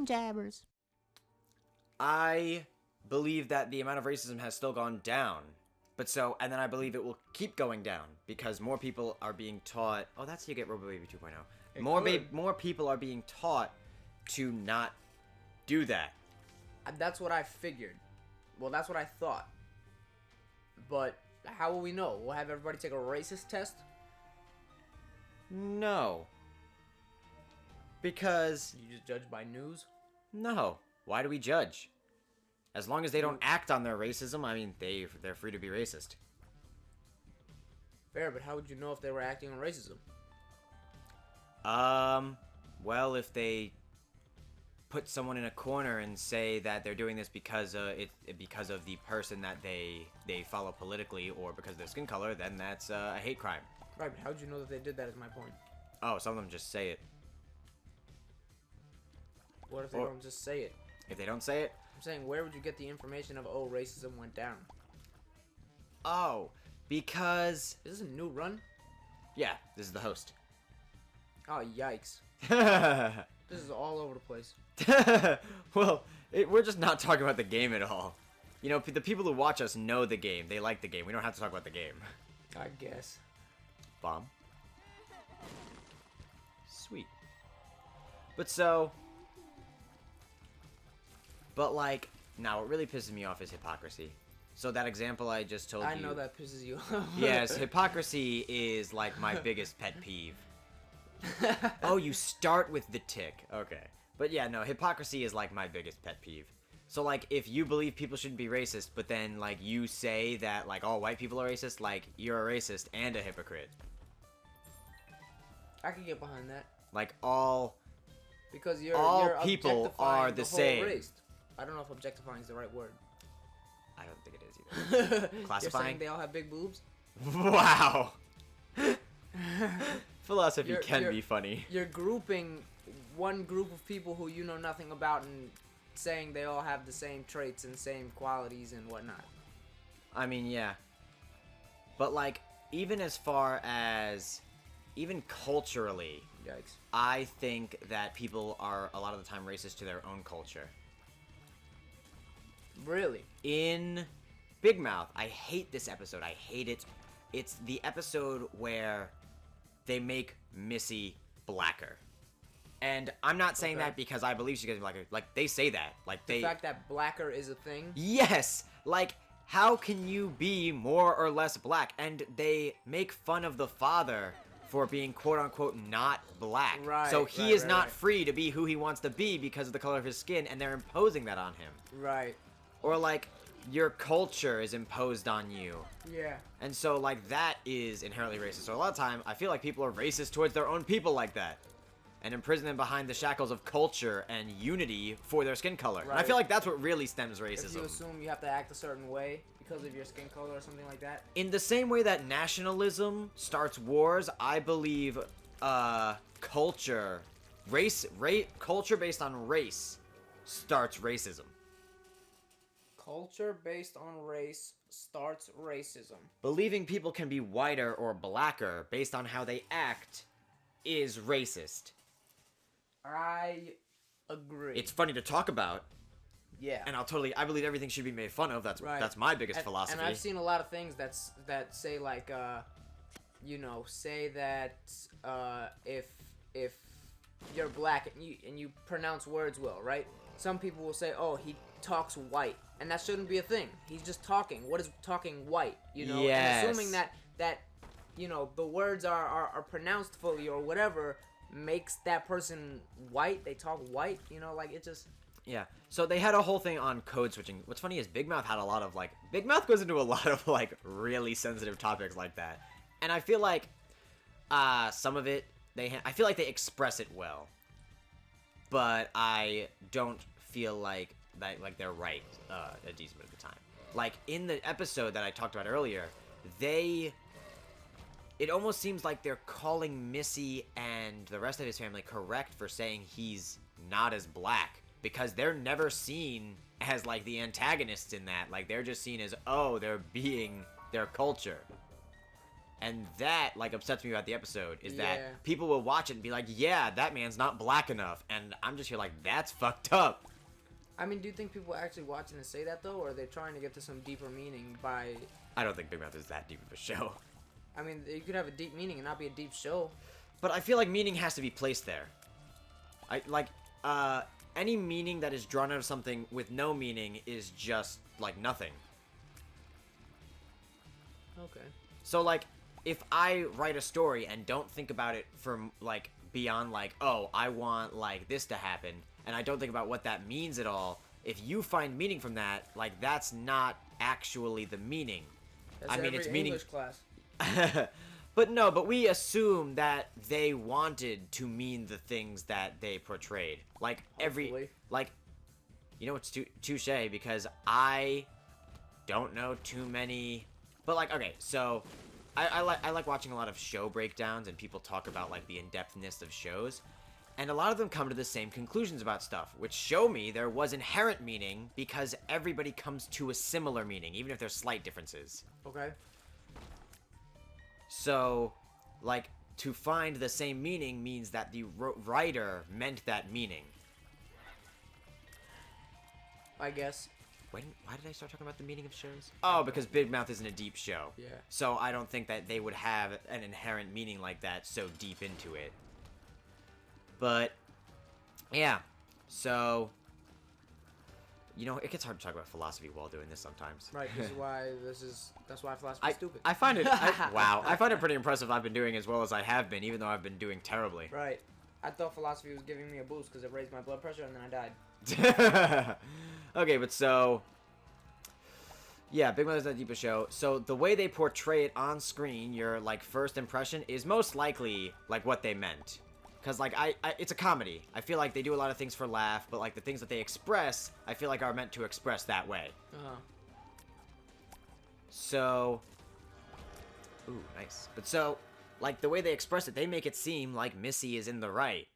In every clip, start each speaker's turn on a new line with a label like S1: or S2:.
S1: jabbers.
S2: I believe that the amount of racism has still gone down. And then I believe it will keep going down because more people are being taught. Oh, that's how you get Robo Baby 2.0. More people are being taught to not do that.
S3: That's what I figured. Well, that's what I thought. But how will we know? We'll have everybody take a racist test?
S2: No. Because...
S3: You just judge by news?
S2: No. Why do we judge? As long as they don't act on their racism, I mean, they're free to be racist.
S3: Fair, but how would you know if they were acting on racism?
S2: Well, if they put someone in a corner and say that they're doing this because of the person that they follow politically or because of their skin color, then that's a hate crime.
S3: Right, but how would you know that they did that is my point.
S2: Oh, some of them just say it.
S3: What if they don't just say it?
S2: If they don't say it?
S3: I'm saying, where would you get the information of, oh, racism went down?
S2: Oh, because...
S3: Is this a new run?
S2: Yeah, this is the host.
S3: Oh, yikes. This is all over the place.
S2: Well, we're just not talking about the game at all. You know, the people who watch us know the game. They like the game. We don't have to talk about the game.
S3: I guess.
S2: Bomb. Sweet. But like, now what really pisses me off is hypocrisy. So that example I just told you.
S3: I know that pisses you off.
S2: Yes, hypocrisy is like my biggest pet peeve. Oh, you start with the tick. Okay. But yeah, no, hypocrisy is like my biggest pet peeve. So like, if you believe people shouldn't be racist, but then like you say that like all white people are racist, like you're a racist and a hypocrite.
S3: I can get behind that.
S2: Like all
S3: Because
S2: all people are the
S3: whole
S2: same.
S3: Race. I don't know if objectifying is the right word.
S2: I don't think it is either. Classifying?
S3: You're saying they all have big boobs?
S2: Wow. Philosophy can be funny.
S3: You're grouping one group of people who you know nothing about and saying they all have the same traits and same qualities and whatnot.
S2: I mean, yeah. But like, even as far as, even culturally,
S3: Yikes.
S2: I think that people are a lot of the time racist to their own culture.
S3: Really?
S2: In Big Mouth, I hate this episode. I hate it. It's the episode where they make Missy blacker. And I'm not saying that because I believe she's gonna be blacker. Like, they say that. Like,
S3: The fact that blacker is a thing?
S2: Yes! Like, how can you be more or less black? And they make fun of the father for being quote-unquote not black.
S3: Right,
S2: so he is not free to be who he wants to be because of the color of his skin, and they're imposing that on him.
S3: Right.
S2: Or, like, your culture is imposed on you.
S3: Yeah.
S2: And so, like, that is inherently racist. So a lot of time, I feel like people are racist towards their own people like that. And imprison them behind the shackles of culture and unity for their skin color.
S3: Right.
S2: And I feel like that's what really stems racism.
S3: If you assume you have to act a certain way because of your skin color or something like that.
S2: In the same way that nationalism starts wars, I believe culture based on race starts racism.
S3: Culture based on race starts racism.
S2: Believing people can be whiter or blacker based on how they act is racist.
S3: I agree.
S2: It's funny to talk about.
S3: Yeah.
S2: And I believe everything should be made fun of. That's my biggest philosophy.
S3: And I've seen a lot of things that say like say that if you're black and you pronounce words well, right? Some people will say, "Oh, he talks white." And that shouldn't be a thing. He's just talking. What is talking white? You know,
S2: yes.
S3: And assuming that the words are pronounced fully or whatever makes that person white. They talk white. Like it just.
S2: Yeah. So they had a whole thing on code switching. What's funny is Big Mouth had a lot of Big Mouth goes into a lot of really sensitive topics like that, and I feel like some of it I feel like they express it well, but I don't feel like they're right a decent bit of the time. Like in the episode that I talked about earlier, it almost seems like they're calling Missy and the rest of his family correct for saying he's not as black because they're never seen as the antagonists in that. Like they're just seen as they're being their culture. And that, like, upsets me about the episode, is
S3: Yeah.
S2: that people will watch it and be like, yeah, that man's not black enough. And I'm just here like, that's fucked up.
S3: I mean, do you think people actually watching and say that, though? Or are they trying to get to some deeper meaning by...
S2: I don't think Big Mouth is that deep of a show.
S3: I mean, you could have a deep meaning and not be a deep show.
S2: But I feel like meaning has to be placed there. Any meaning that is drawn out of something with no meaning is just, like, nothing.
S3: Okay.
S2: So, like, if I write a story and don't think about it from, like, beyond, like, oh, I want, like, this to happen, and I don't think about what that means at all, if you find meaning from that, like, that's not actually the meaning.
S3: That's
S2: I mean,
S3: every
S2: it's meaning...
S3: English class.
S2: But we assume that they wanted to mean the things that they portrayed. Like,
S3: Hopefully.
S2: You know, it's touche, because I don't know too many... But, like, okay, so... I like watching a lot of show breakdowns and people talk about, like, the in-depthness of shows. And a lot of them come to the same conclusions about stuff, which show me there was inherent meaning because everybody comes to a similar meaning, even if there's slight differences.
S3: Okay.
S2: So, like, to find the same meaning means that the writer meant that meaning.
S3: I guess.
S2: Why did I start talking about the meaning of shows? Oh, because Big Mouth isn't a deep show.
S3: Yeah.
S2: So I don't think that they would have an inherent meaning like that so deep into it. But, yeah. So, you know, it gets hard to talk about philosophy while doing this sometimes.
S3: Right, that's why philosophy is stupid.
S2: I find it, wow, I find it pretty impressive I've been doing as well as I have been, even though I've been doing terribly.
S3: Right. I thought philosophy was giving me a boost because it raised my blood pressure and then I died.
S2: Okay, but so... Yeah, Big Mouth is not deep a show. So the way they portray it on screen, your, like, first impression, is most likely, like, what they meant. Because, like, it's a comedy. I feel like they do a lot of things for laugh, but, like, the things that they express, I feel like are meant to express that way.
S3: Uh-huh.
S2: So... Ooh, nice. But so, like, the way they express it, they make it seem like Missy is in the right.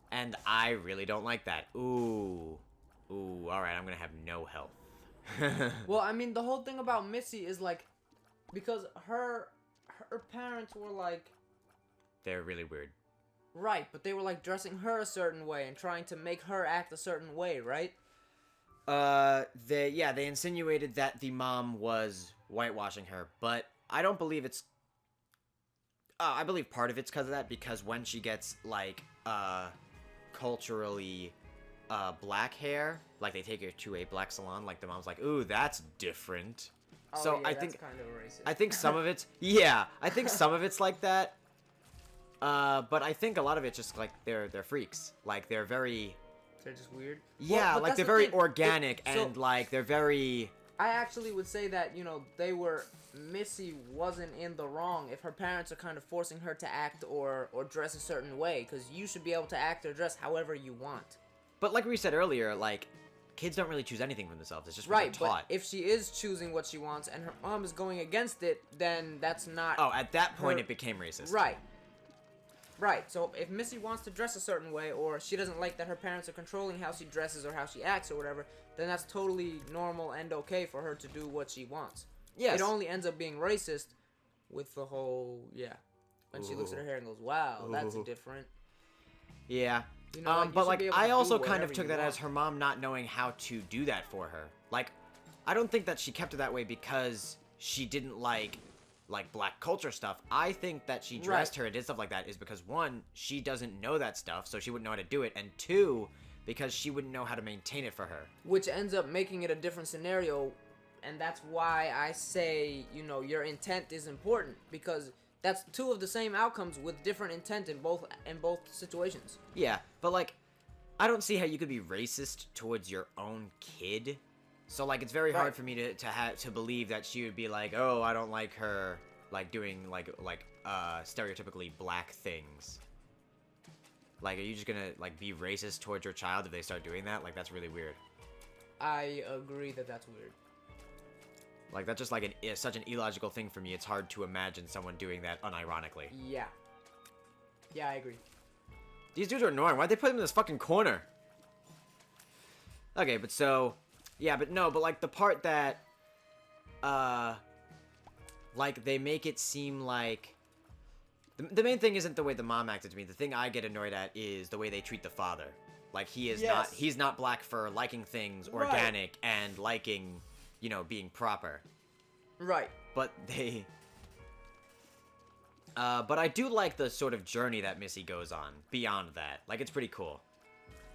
S2: And I really don't like that. Ooh, alright, I'm gonna have no health.
S3: Well, I mean, the whole thing about Missy is, like, because her parents were, like...
S2: They're really weird.
S3: Right, but they were, like, dressing her a certain way and trying to make her act a certain way, right?
S2: They insinuated that the mom was whitewashing her, but I don't believe it's... I believe part of it's because of that, because when she gets, like, culturally, black hair, like, they take her to a black salon, like, the mom's like, ooh, that's different.
S3: Oh,
S2: So
S3: yeah,
S2: I
S3: that's
S2: think...
S3: kind of racist.
S2: I think some of it's... Yeah, I think some of it's like that. But I think a lot of it's just, like, they're freaks. Like, they're very...
S3: They're just weird?
S2: Yeah,
S3: Well, but
S2: like,
S3: that's
S2: they're
S3: the
S2: very
S3: thing.
S2: organic,
S3: So-
S2: and, like, they're very...
S3: I actually would say that, you know, Missy wasn't in the wrong if her parents are kind of forcing her to act or dress a certain way, because you should be able to act or dress however you want.
S2: But like we said earlier, like, kids don't really choose anything for themselves. It's just what
S3: Right,
S2: they're taught.
S3: but if she is choosing what she wants and her mom is going against it, then that's not...
S2: Oh, at that point
S3: her-
S2: it became racist.
S3: Right. Right, so if Missy wants to dress a certain way, or she doesn't like that her parents are controlling how she dresses or how she acts or whatever, then that's totally normal and okay for her to do what she wants.
S2: Yes.
S3: It only ends up being racist with the whole, when she looks at her hair and goes, wow, that's
S2: Ooh.
S3: different.
S2: Yeah.
S3: You know, like, you
S2: but
S3: should
S2: like,
S3: be able to
S2: I
S3: do
S2: also kind
S3: whatever
S2: of took
S3: you
S2: that as
S3: want.
S2: her mom not knowing how to do that for her. Like, I don't think that she kept it that way because she didn't like black culture stuff. I think that she dressed her and did stuff like that is because, one, she doesn't know that stuff, so she wouldn't know how to do it, and two, because she wouldn't know how to maintain it for her.
S3: Which ends up making it a different scenario, and that's why I say, you know, your intent is important, because that's two of the same outcomes with different intent in both situations.
S2: Yeah, but like, I don't see how you could be racist towards your own kid. So like, it's very hard
S3: Right.
S2: for me to believe that she would be like, oh, I don't like her, like, doing like stereotypically black things. Like, are you just gonna like be racist towards your child if they start doing that? Like, that's really weird.
S3: I agree that that's weird.
S2: Like, that's just like such an illogical thing for me. It's hard to imagine someone doing that unironically.
S3: Yeah. Yeah, I agree.
S2: These dudes are annoying. Why'd they put them in this fucking corner? Okay, but so... Yeah, but no, but like the part that... like, they make it seem like... The main thing isn't the way the mom acted to me. The thing I get annoyed at is the way they treat the father. Like,
S3: Yes.
S2: he's not black for liking things
S3: Right.
S2: organic and liking, you know, being proper.
S3: Right.
S2: But they... but I do like the sort of journey that Missy goes on beyond that. Like, it's pretty cool.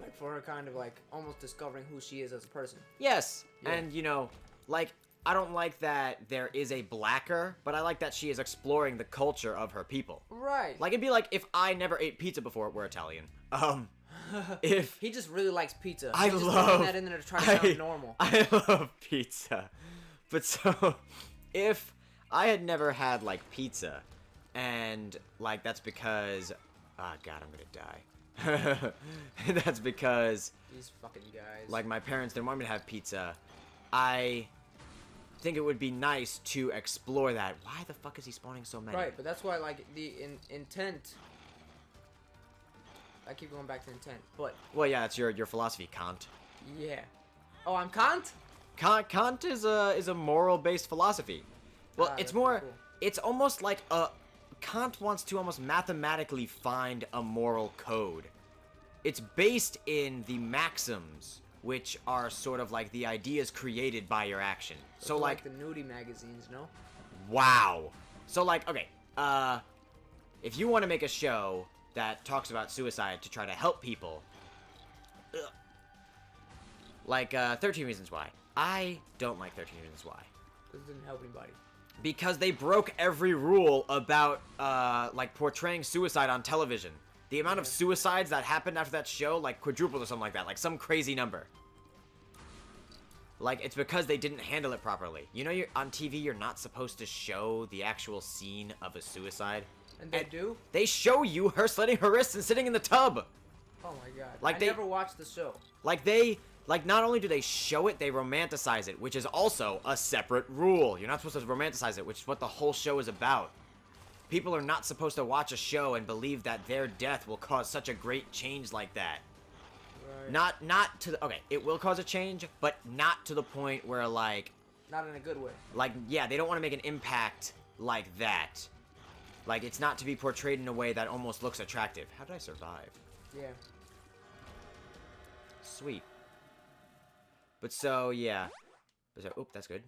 S3: Like for her kind of like almost discovering who she is as a person.
S2: Yes,
S3: Yeah.
S2: and, you know, like, I don't like that there is a blacker, but I like that she is exploring the culture of her people.
S3: Right.
S2: Like, it'd be like if I never ate pizza before. We're Italian. If
S3: he just really likes pizza.
S2: I
S3: He's just
S2: love
S3: throwing that in there to try to sound normal.
S2: I love pizza. But so, if I had never had, like, pizza, and, like, that's because... Ah, God, I'm gonna die. That's because,
S3: These fucking guys.
S2: like, my parents didn't want me to have pizza. I think it would be nice to explore that. Why the fuck is he spawning so many?
S3: Right, but that's why like the intent. I keep going back to intent, but
S2: Well, yeah, it's your philosophy, Kant.
S3: yeah. Oh, I'm Kant.
S2: Kant is a moral-based philosophy. Well,
S3: Ah,
S2: it's
S3: that's
S2: more...
S3: pretty cool.
S2: It's almost like a... Kant wants to almost mathematically find a moral code. It's based in the maxims, which are sort of like the ideas created by your action. So, like...
S3: the nudie magazines, no?
S2: Wow. So, like, okay, if you want to make a show that talks about suicide to try to help people, like, 13 Reasons Why. I don't like 13 Reasons Why.
S3: This didn't help anybody.
S2: Because they broke every rule about, like, portraying suicide on television. The amount of suicides that happened after that show, like, quadrupled or something like that. Like, some crazy number. Like, it's because they didn't handle it properly. You know, you're on TV, you're not supposed to show the actual scene of a suicide.
S3: And they do?
S2: They show you her slitting her wrists and sitting in the tub.
S3: Oh my god.
S2: Like
S3: I
S2: they-
S3: never watched the show.
S2: Like, not only do they show it, they romanticize it, which is also a separate rule. You're not supposed to romanticize it, which is what the whole show is about. People are not supposed to watch a show and believe that their death will cause such a great change like that.
S3: Right.
S2: Not to the... Okay, it will cause a change, but not to the point where, like...
S3: Not in a good way.
S2: Like, yeah, they don't want to make an impact like that. Like, it's not to be portrayed in a way that almost looks attractive. How did I survive?
S3: Yeah.
S2: Sweet. But so, yeah. So, oop, that's good.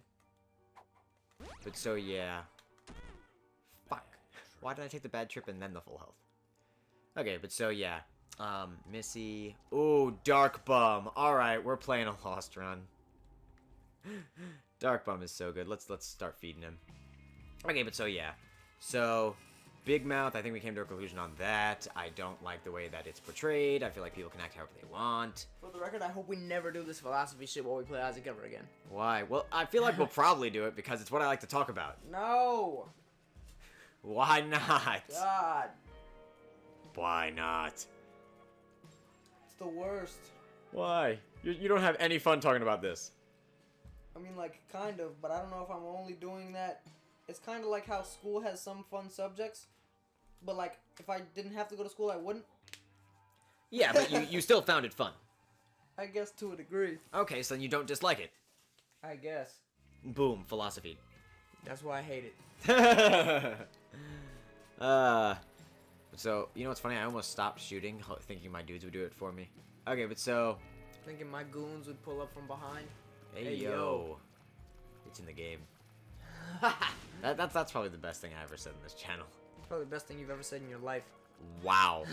S2: But so, yeah. Fuck. Why did I take the bad trip and then the full health? Okay, but so, yeah. Missy. Ooh, Dark Bum. Alright, we're playing a Lost Run. Dark Bum is so good. Let's start feeding him. Okay, but so, yeah. So... Big Mouth, I think we came to a conclusion on that. I don't like the way that it's portrayed. I feel like people can act however they want.
S3: For the record, I hope we never do this philosophy shit while we play Isaac ever again.
S2: Why? Well, I feel like we'll probably do it because it's what I like to talk about.
S3: No!
S2: Why not?
S3: God.
S2: Why not?
S3: It's the worst.
S2: Why? You don't have any fun talking about this.
S3: I mean, like, kind of, but I don't know if I'm only doing that. It's kind of like how school has some fun subjects, but, like, if I didn't have to go to school, I wouldn't.
S2: Yeah, but you still found it fun.
S3: I guess to a degree.
S2: Okay, so then you don't dislike it.
S3: I guess.
S2: Boom, philosophy.
S3: That's why I hate it.
S2: So, you know what's funny? I almost stopped shooting, thinking my dudes would do it for me. Okay, but so...
S3: Thinking my goons would pull up from behind.
S2: Hey,
S3: Hey,
S2: yo.
S3: yo.
S2: It's in the game. That's probably the best thing I ever said in this channel.
S3: Probably the best thing you've ever said in your life.
S2: Wow.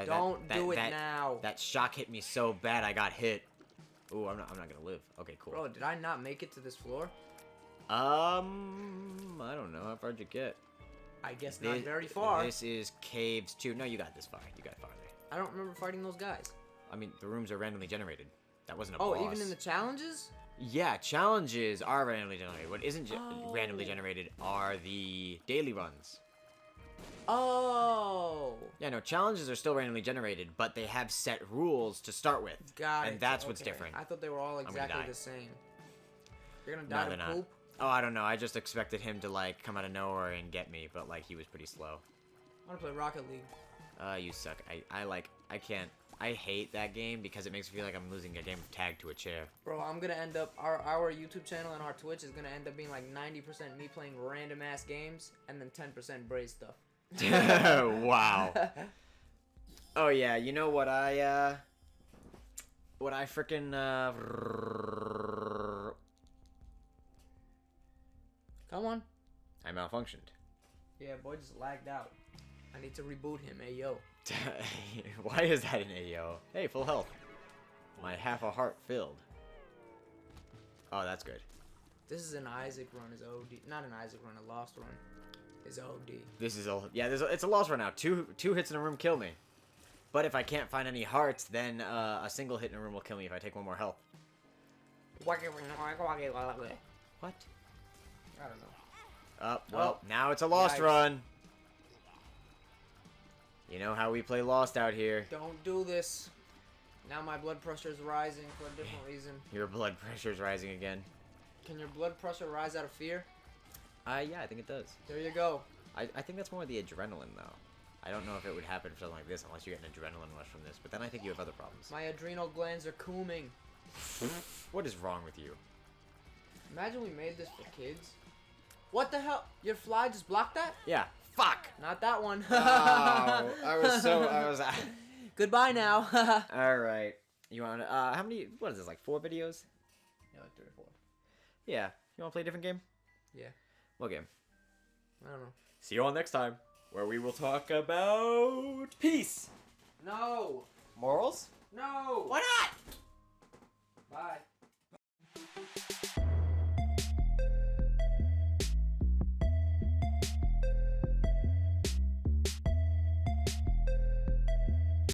S3: Don't do it now.
S2: That shock hit me so bad I got hit. Ooh, I'm not gonna live. Okay, cool.
S3: Bro, did I not make it to this floor?
S2: I don't know. How far did you get?
S3: I guess not very far.
S2: This is caves 2. No, you got this far. You got farther.
S3: I don't remember fighting those guys.
S2: I mean, the rooms are randomly generated. That wasn't a
S3: Oh,
S2: boss.
S3: even in the challenges?
S2: Yeah, challenges are randomly generated. What isn't
S3: Oh.
S2: randomly generated are the daily runs.
S3: Oh.
S2: Yeah, no, challenges are still randomly generated, but they have set rules to start with.
S3: Got it.
S2: And that's what's
S3: Okay.
S2: different.
S3: I thought they were all
S2: gonna
S3: exactly
S2: die.
S3: the same. You're gonna
S2: No,
S3: die
S2: they're
S3: of
S2: not.
S3: poop?
S2: Oh, I don't know. I just expected him to, like, come out of nowhere and get me, but, like, he was pretty slow.
S3: I wanna play Rocket League.
S2: You suck. I can't. I hate that game because it makes me feel like I'm losing a game of tag to a chair.
S3: Bro, I'm gonna end up our YouTube channel and our Twitch is gonna end up being like 90% me playing random ass games and then 10% Braze stuff.
S2: Wow. Oh yeah, you know what I freaking
S3: Come on.
S2: I malfunctioned.
S3: Yeah, boy just lagged out. I need to reboot him. Hey yo.
S2: Why is that an AO? Hey, full health. My half a heart filled. Oh, that's good.
S3: This is an Isaac run. Is OD. Not an Isaac run. A Lost run. Is OD.
S2: This is it's a loss run now. Two hits in a room kill me. But if I can't find any hearts, then a single hit in a room will kill me if I take one more health. What?
S3: I don't know.
S2: Well, now it's a lost
S3: Yikes.
S2: run. You know how we play Lost out here.
S3: Don't do this. Now my blood pressure is rising for a different reason.
S2: Your blood pressure's rising again.
S3: Can your blood pressure rise out of fear?
S2: Yeah, I think it does.
S3: There you go.
S2: I think that's more the adrenaline, though. I don't know if it would happen for something like this unless you get an adrenaline rush from this, but then I think you have other problems.
S3: My adrenal glands are cooming.
S2: What is wrong with you?
S3: Imagine we made this for kids. What the hell? Your fly just blocked that?
S2: Yeah. Fuck!
S3: Not that one.
S2: Oh, I was...
S3: Goodbye now.
S2: Alright. You want how many... What is this, like 4 videos?
S3: Yeah, like 3 or 4.
S2: Yeah. You want to play a different game?
S3: Yeah.
S2: What game?
S3: I don't know.
S2: See you all next time, where we will talk about peace.
S3: No.
S2: Morals?
S3: No.
S2: Why not?